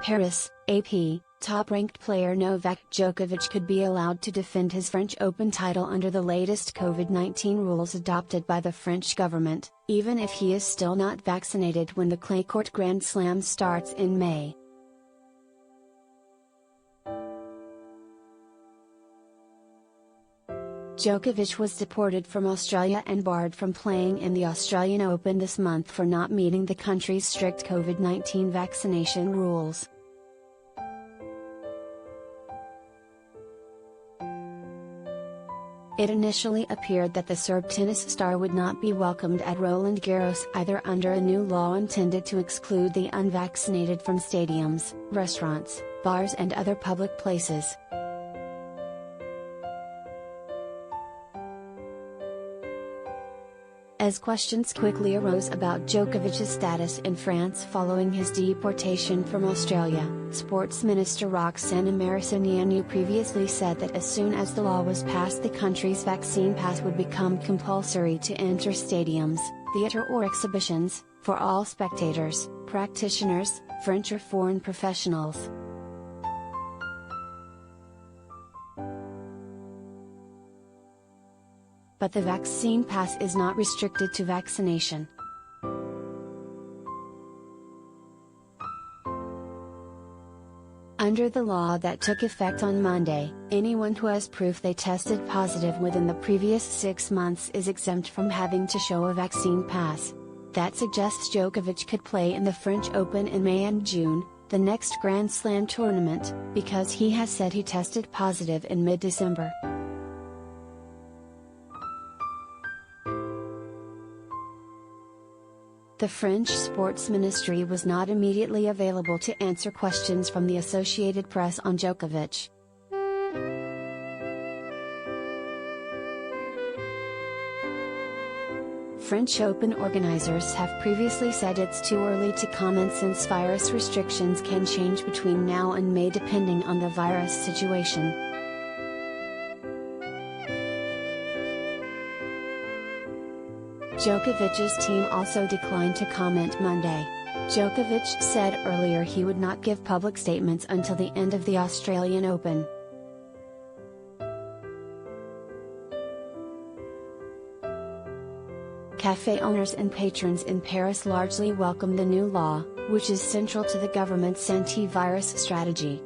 Paris, AP, top-ranked player Novak Djokovic could be allowed to defend his French Open title under the latest COVID-19 rules adopted by the French government, even if he is still not vaccinated when the clay court Grand Slam starts in May. Djokovic was deported from Australia and barred from playing in the Australian Open this month for not meeting the country's strict COVID-19 vaccination rules. It initially appeared that the Serb tennis star would not be welcomed at Roland Garros either under a new law intended to exclude the unvaccinated from stadiums, restaurants, bars and other public places. As questions quickly arose about Djokovic's status in France following his deportation from Australia, Sports Minister Roxana Maracineanu previously said that as soon as the law was passed, the country's vaccine pass would become compulsory to enter stadiums, theatre or exhibitions, for all spectators, practitioners, French or foreign professionals. But the vaccine pass is not restricted to vaccination. Under the law that took effect on Monday, anyone who has proof they tested positive within the previous 6 months is exempt from having to show a vaccine pass. That suggests Djokovic could play in the French Open in May and June, the next Grand Slam tournament, because he has said he tested positive in mid-December. The French Sports Ministry was not immediately available to answer questions from the Associated Press on Djokovic. French Open organizers have previously said it's too early to comment since virus restrictions can change between now and May depending on the virus situation. Djokovic's team also declined to comment Monday. Djokovic said earlier he would not give public statements until the end of the Australian Open. Café owners and patrons in Paris largely welcome the new law, which is central to the government's anti-virus strategy.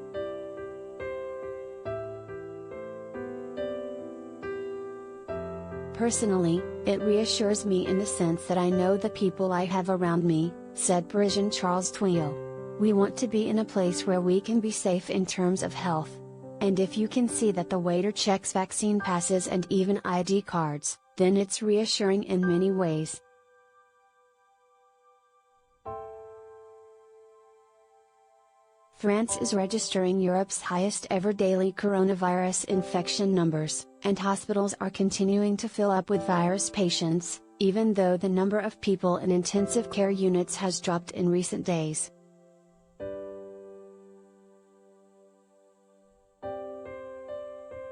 Personally, it reassures me in the sense that I know the people I have around me, said Parisian Charles Tweel. We want to be in a place where we can be safe in terms of health. And if you can see that the waiter checks vaccine passes and even ID cards, then it's reassuring in many ways. France is registering Europe's highest ever daily coronavirus infection numbers, and hospitals are continuing to fill up with virus patients, even though the number of people in intensive care units has dropped in recent days.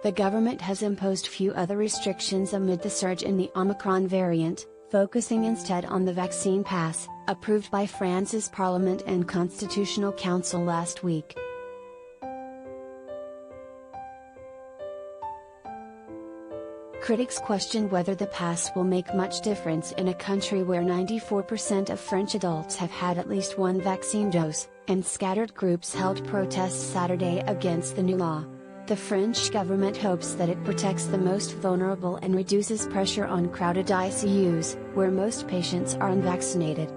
The government has imposed few other restrictions amid the surge in the Omicron variant, focusing instead on the vaccine pass, approved by France's Parliament and Constitutional Council last week. Critics question whether the pass will make much difference in a country where 94% of French adults have had at least one vaccine dose, and scattered groups held protests Saturday against the new law. The French government hopes that it protects the most vulnerable and reduces pressure on crowded ICUs, where most patients are unvaccinated.